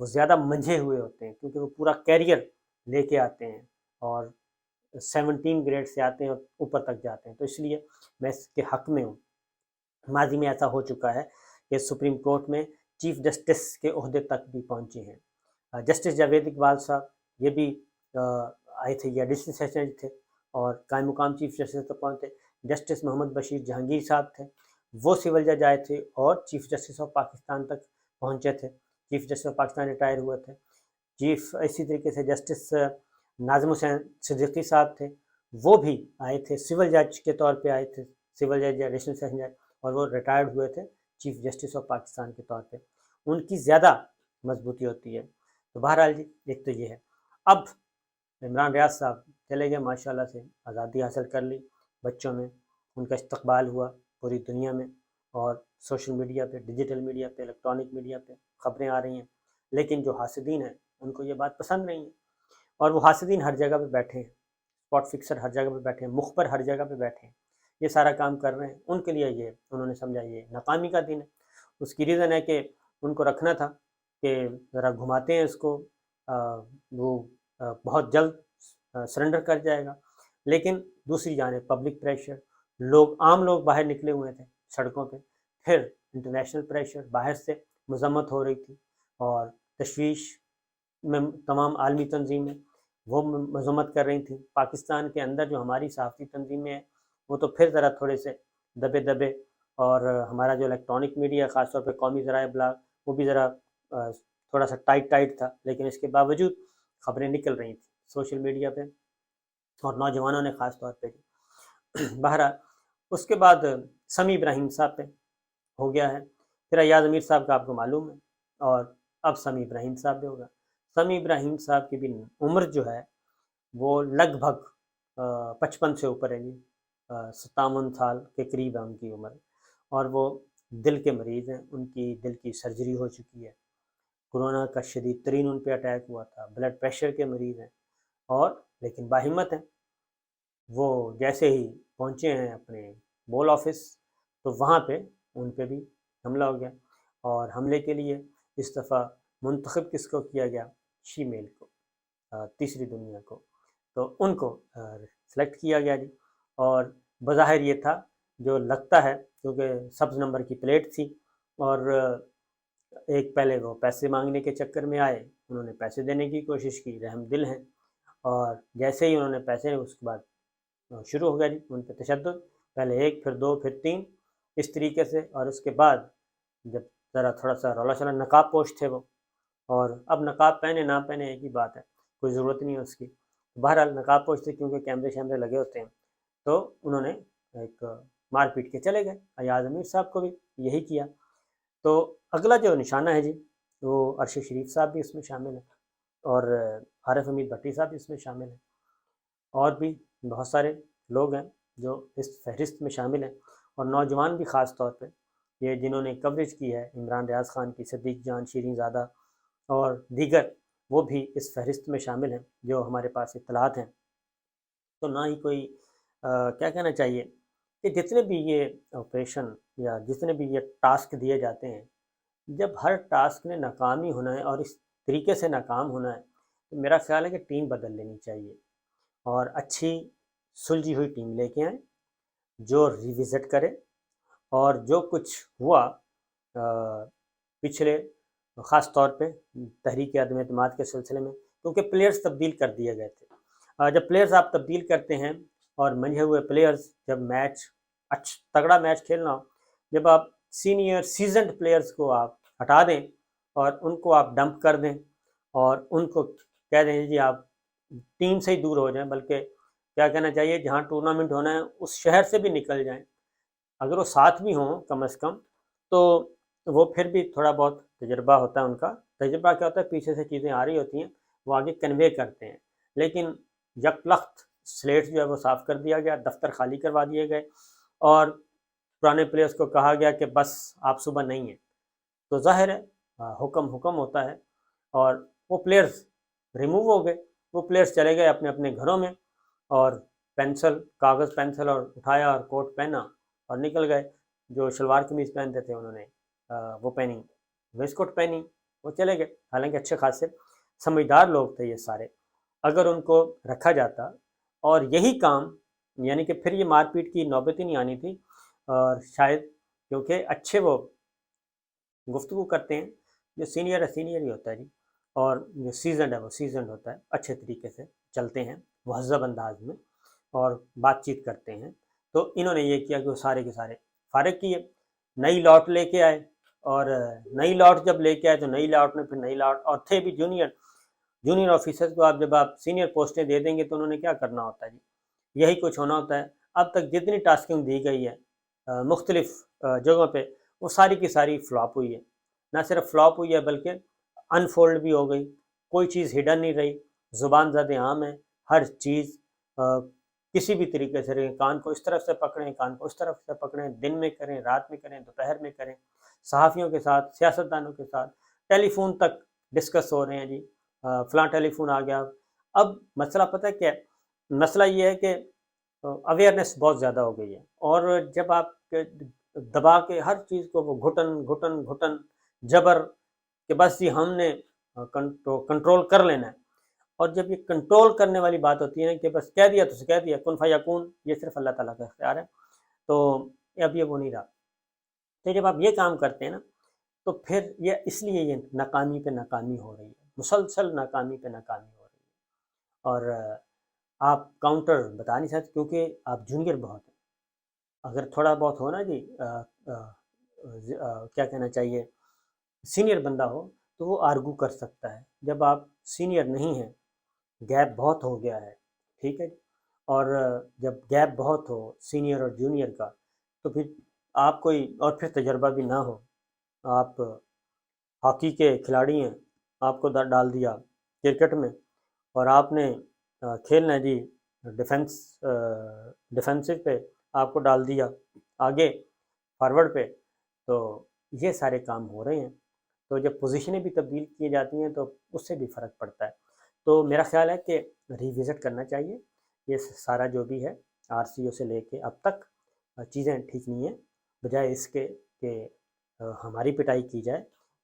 وہ زیادہ منجھے ہوئے ہوتے ہیں، کیونکہ وہ پورا کیریئر لے کے آتے ہیں اور 17 گریڈ سے آتے ہیں اور اوپر تک جاتے ہیں، تو اس لیے میں اس کے حق میں ہوں۔ ماضی میں ایسا ہو چکا ہے کہ سپریم کورٹ میں چیف جسٹس کے عہدے تک بھی پہنچے ہیں۔ جسٹس جاوید اقبال صاحب یہ بھی آئے تھے، یہ ایڈیشنل سیشن تھے اور قائم مقام چیف جسٹس تک پہنچے۔ جسٹس محمد بشیر جہانگیر صاحب تھے، وہ سول جج آئے تھے اور چیف جسٹس آف پاکستان تک پہنچے تھے۔ Chief justice of Pakistan retire ہوئے تھے۔ اسی طریقے سے جسٹس ناظم حسین صدیقی صاحب تھے، وہ بھی آئے تھے، سول جج کے طور پہ آئے تھے، سول جج یا ایڈیشنل سیشن جج، اور وہ ریٹائرڈ ہوئے تھے چیف جسٹس آف پاکستان کے طور پہ۔ ان کی زیادہ مضبوطی ہوتی ہے۔ تو بہرحال جی ایک تو یہ ہے۔ اب عمران ریاض صاحب چلے گئے، ماشاءاللہ سے آزادی حاصل کر لی، بچوں میں ان کا استقبال ہوا پوری دنیا میں، اور سوشل میڈیا پہ، ڈیجیٹل میڈیا پہ، الیکٹرانک میڈیا پہ خبریں آ رہی ہیں، لیکن جو حاسدین ہیں ان کو یہ بات پسند نہیں ہے، اور وہ حاسدین ہر جگہ پہ بیٹھے ہیں، اسپاٹ فکسر ہر جگہ پہ بیٹھے ہیں، مخبر ہر جگہ پہ بیٹھے ہیں، یہ سارا کام کر رہے ہیں۔ ان کے لیے یہ انہوں نے سمجھا یہ ناکامی کا دن ہے۔ اس کی ریزن ہے کہ ان کو رکھنا تھا کہ ذرا گھماتے ہیں اس کو، وہ بہت جلد سرنڈر کر جائے گا، لیکن دوسری جانب پبلک پریشر، عام لوگ باہر نکلے ہوئے تھے سڑکوں پہ، پھر انٹرنیشنل پریشر، باہر سے مذمت ہو رہی تھی اور تشویش میں تمام عالمی تنظیمیں وہ مذمت کر رہی تھیں۔ پاکستان کے اندر جو ہماری صحافتی تنظیمیں ہیں وہ تو پھر ذرا تھوڑے سے دبے، اور ہمارا جو الیکٹرانک میڈیا خاص طور پہ قومی ذرائع ابلاغ وہ بھی ذرا تھوڑا سا ٹائٹ تھا، لیکن اس کے باوجود خبریں نکل رہی تھیں سوشل میڈیا پہ، اور نوجوانوں نے خاص طور پہ۔ بہرحال اس کے بعد سمیع ابراہیم صاحب پہ ہو گیا ہے، پھر ایاز امیر صاحب کا آپ کو معلوم ہے، اور اب سمیع ابراہیم صاحب بھی ہوگا۔ سمیع ابراہیم صاحب کی بھی عمر جو ہے وہ لگ بھگ 55 سے اوپر ہے جی، 57 سال کے قریب ہے ان کی عمر، اور وہ دل کے مریض ہیں، ان کی دل کی سرجری ہو چکی ہے، کورونا کا شدید ترین ان پہ اٹیک ہوا تھا، بلڈ پریشر کے مریض ہیں، اور لیکن باہمت ہیں۔ وہ جیسے ہی پہنچے ہیں اپنے بول آفس تو وہاں پہ ان پہ بھی حملہ ہو گیا، اور حملے کے لیے اس دفعہ منتخب کس کو کیا گیا؟ شیمیل کو، تیسری دنیا کو، تو ان کو سلیکٹ کیا گیا جی، اور بظاہر یہ تھا جو لگتا ہے، کیونکہ سبز نمبر کی پلیٹ تھی، اور ایک پہلے وہ پیسے مانگنے کے چکر میں آئے، انہوں نے پیسے دینے کی کوشش کی، رحم دل ہیں، اور جیسے ہی انہوں نے پیسے، اس کے بعد شروع ہو گیا جی ان پہ تشدد، پہلے 1 پھر 2 پھر 3 اس طریقے سے، اور اس کے بعد جب ذرا تھوڑا سا رولا چلا، نقاب پوش تھے وہ، اور اب نقاب پہنے نہ پہنے ایک ہی بات ہے، کوئی ضرورت نہیں ہے اس کی، بہرحال نقاب پوش تھے کیونکہ کیمرے شیمرے لگے ہوتے ہیں، تو انہوں نے ایک مار پیٹ کے چلے گئے۔ ایاز امیر صاحب کو بھی یہی کیا۔ تو اگلا جو نشانہ ہے جی وہ عرشد شریف صاحب بھی اس میں شامل ہیں، اور عارف حمید بھٹی صاحب بھی اس میں شامل ہیں، اور بھی بہت سارے لوگ ہیں جو اس فہرست میں شامل ہیں، اور نوجوان بھی خاص طور پہ، یہ جنہوں نے کوریج کی ہے عمران ریاض خان کی، صدیق جان، شیریں زادہ اور دیگر، وہ بھی اس فہرست میں شامل ہیں جو ہمارے پاس اطلاعات ہیں۔ تو نہ ہی کوئی کیا کہنا چاہیے کہ جتنے بھی یہ آپریشن یا جتنے بھی یہ ٹاسک دیے جاتے ہیں، جب ہر ٹاسک نے ناکامی ہونا ہے اور اس طریقے سے ناکام ہونا ہے، تو میرا خیال ہے کہ ٹیم بدل لینی چاہیے، اور اچھی سلجھی ہوئی ٹیم لے کے آئیں جو ریوزٹ کرے، اور جو کچھ ہوا پچھلے خاص طور پہ تحریک عدم اعتماد کے سلسلے میں، کیونکہ پلیئرز تبدیل کر دیے گئے تھے، جب پلیئرز آپ تبدیل کرتے ہیں اور منجھے ہوئے پلیئرز، جب میچ تگڑا میچ کھیلنا ہو، جب آپ سینئر سیزنڈ پلیئرز کو آپ ہٹا دیں اور ان کو آپ ڈمپ کر دیں اور ان کو کہہ دیں جی آپ ٹیم سے ہی دور ہو جائیں، بلکہ کیا کہنا چاہیے جہاں ٹورنامنٹ ہونا ہے اس شہر سے بھی نکل جائیں، اگر وہ ساتھ بھی ہوں کم از کم، تو وہ پھر بھی تھوڑا بہت تجربہ ہوتا ہے ان کا، تجربہ کیا ہوتا ہے، پیچھے سے چیزیں آ رہی ہوتی ہیں وہ آگے کنوے کرتے ہیں، لیکن یک لخت سلیٹ جو ہے وہ صاف کر دیا گیا، دفتر خالی کروا دیے گئے، اور پرانے پلیئرز کو کہا گیا کہ بس آپ صبح نہیں ہیں، تو ظاہر ہے حکم ہوتا ہے، اور وہ پلیئرز ریموو ہو گئے، وہ پلیئرز چلے گئے اپنے اپنے گھروں میں، اور کاغذ پینسل اور اٹھایا اور کوٹ پہنا اور نکل گئے، جو شلوار قمیض پہنتے تھے انہوں نے وہ پہنی، ویسٹ کوٹ پہنی، وہ چلے گئے، حالانکہ اچھے خاصے سمجھدار لوگ تھے یہ سارے. اگر ان کو رکھا جاتا اور یہی کام، یعنی کہ پھر یہ مار پیٹ کی نوبت ہی نہیں آنی تھی. اور شاید کیونکہ اچھے وہ گفتگو کرتے ہیں، جو سینئر ہے سینئر ہی ہوتا ہے جی، اور جو سیزنڈ ہے وہ سیزنڈ ہوتا ہے، اچھے طریقے سے چلتے ہیں مہذب انداز میں اور بات چیت کرتے ہیں. تو انہوں نے یہ کیا کہ وہ سارے کے سارے فارغ کیے، نئی لاٹ لے کے آئے. اور نئی لاٹ جب لے کے آئے تو نئی لاٹ میں پھر نئی لاٹ، اور تھے بھی جونیئر آفیسرز کو. آپ جب آپ سینئر پوسٹیں دے دیں گے تو انہوں نے کیا کرنا ہوتا ہے جی، یہی کچھ ہونا ہوتا ہے. اب تک جتنی ٹاسکنگ دی گئی ہے مختلف جگہوں پہ، وہ ساری کی ساری فلاپ ہوئی ہے. نہ صرف فلاپ ہوئی ہے بلکہ انفولڈ بھی ہو گئی، کوئی چیز ہڈن نہیں رہی. زبان زد عام ہے، ہر چیز کسی بھی طریقے سے رہیں، کان کو اس طرف سے پکڑیں، کان کو اس طرف سے پکڑیں، دن میں کریں، رات میں کریں، دوپہر میں کریں، صحافیوں کے ساتھ، سیاستدانوں کے ساتھ، ٹیلی فون تک ڈسکس ہو رہے ہیں جی. فلاں ٹیلی فون آ گیا. اب مسئلہ پتہ کیا ہے؟ مسئلہ یہ ہے کہ اویئرنیس بہت زیادہ ہو گئی ہے، اور جب آپ دبا کے ہر چیز کو وہ گھٹن جبر کہ بس جی ہم نے کنٹرول کر لینا ہے. اور جب یہ کنٹرول کرنے والی بات ہوتی ہے کہ بس کہہ دیا تو کہہ دیا، کن فیکون، یہ صرف اللہ تعالیٰ کا اختیار ہے. تو اب یہ وہ نہیں رہا. تو جب آپ یہ کام کرتے ہیں نا، تو پھر یہ اس لیے یہ ناکامی پہ ناکامی ہو رہی ہے، مسلسل ناکامی پہ ناکامی ہو رہی ہے. اور آپ کاؤنٹر بتا نہیں سکتے کیونکہ آپ جونیئر بہت ہیں. اگر تھوڑا بہت ہو نا جی کیا کہنا چاہیے، سینئر بندہ ہو تو وہ آرگو کر سکتا ہے. جب آپ سینئر نہیں ہیں، گیپ بہت ہو گیا ہے، ٹھیک ہے جی، اور جب گیپ بہت ہو سینئر اور جونیئر کا، تو پھر آپ کوئی اور پھر تجربہ بھی نہ ہو، آپ ہاکی کے کھلاڑی ہیں، آپ کو ڈال دیا کرکٹ میں، اور آپ نے کھیلنا ہے جی ڈیفینسو پہ، آپ کو ڈال دیا آگے فارورڈ پہ. تو یہ سارے کام ہو رہے ہیں. تو جب پوزیشنیں بھی تبدیل کی جاتی ہیں تو اس سے بھی فرق پڑتا ہے. تو میرا خیال ہے کہ ریوزٹ کرنا چاہیے یہ سارا جو بھی ہے، آر سی او سے لے کے اب تک چیزیں ٹھیک نہیں ہیں، بجائے اس کے کہ ہماری پٹائی کی جائے،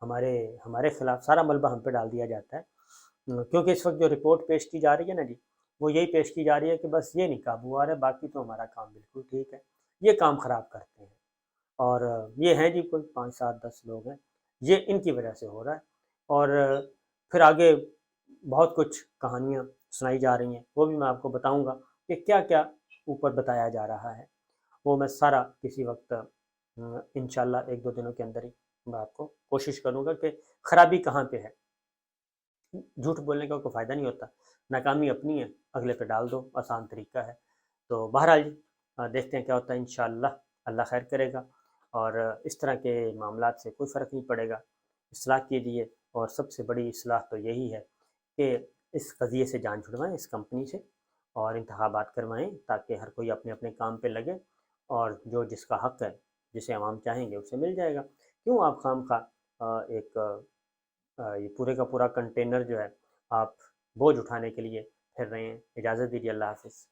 ہمارے خلاف سارا ملبہ ہم پہ ڈال دیا جاتا ہے. کیونکہ اس وقت جو رپورٹ پیش کی جا رہی ہے نا جی، وہ یہی پیش کی جا رہی ہے کہ بس یہ نہیں قابو آ رہا ہے، باقی تو ہمارا کام بالکل ٹھیک ہے. یہ کام خراب کرتے ہیں، اور یہ ہیں جی کوئی 5 7 10 لوگ ہیں، یہ ان کی وجہ سے ہو رہا ہے. اور پھر آگے بہت کچھ کہانیاں سنائی جا رہی ہیں، وہ بھی میں آپ کو بتاؤں گا کہ کیا کیا اوپر بتایا جا رہا ہے. وہ میں سارا کسی وقت انشاءاللہ 1 2 دنوں کے اندر ہی میں آپ کو کوشش کروں گا کہ خرابی کہاں پہ ہے. جھوٹ بولنے کا کوئی فائدہ نہیں ہوتا، ناکامی اپنی ہے، اگلے پہ ڈال دو، آسان طریقہ ہے. تو بہرحال دیکھتے ہیں کیا ہوتا ہے، انشاءاللہ اللہ خیر کرے گا. اور اس طرح کے معاملات سے کوئی فرق نہیں پڑے گا. اصلاح کیجیے، اور سب سے بڑی اصلاح تو یہی ہے کہ اس قضیے سے جان چھڑوائیں، اس کمپنی سے، اور انتخابات کروائیں تاکہ ہر کوئی اپنے اپنے کام پہ لگے، اور جو جس کا حق ہے، جسے عوام چاہیں گے اسے مل جائے گا. کیوں آپ خام خواہ ایک یہ پورے کا پورا کنٹینر جو ہے آپ بوجھ اٹھانے کے لیے پھر رہے ہیں. اجازت دیجیے، اللہ حافظ.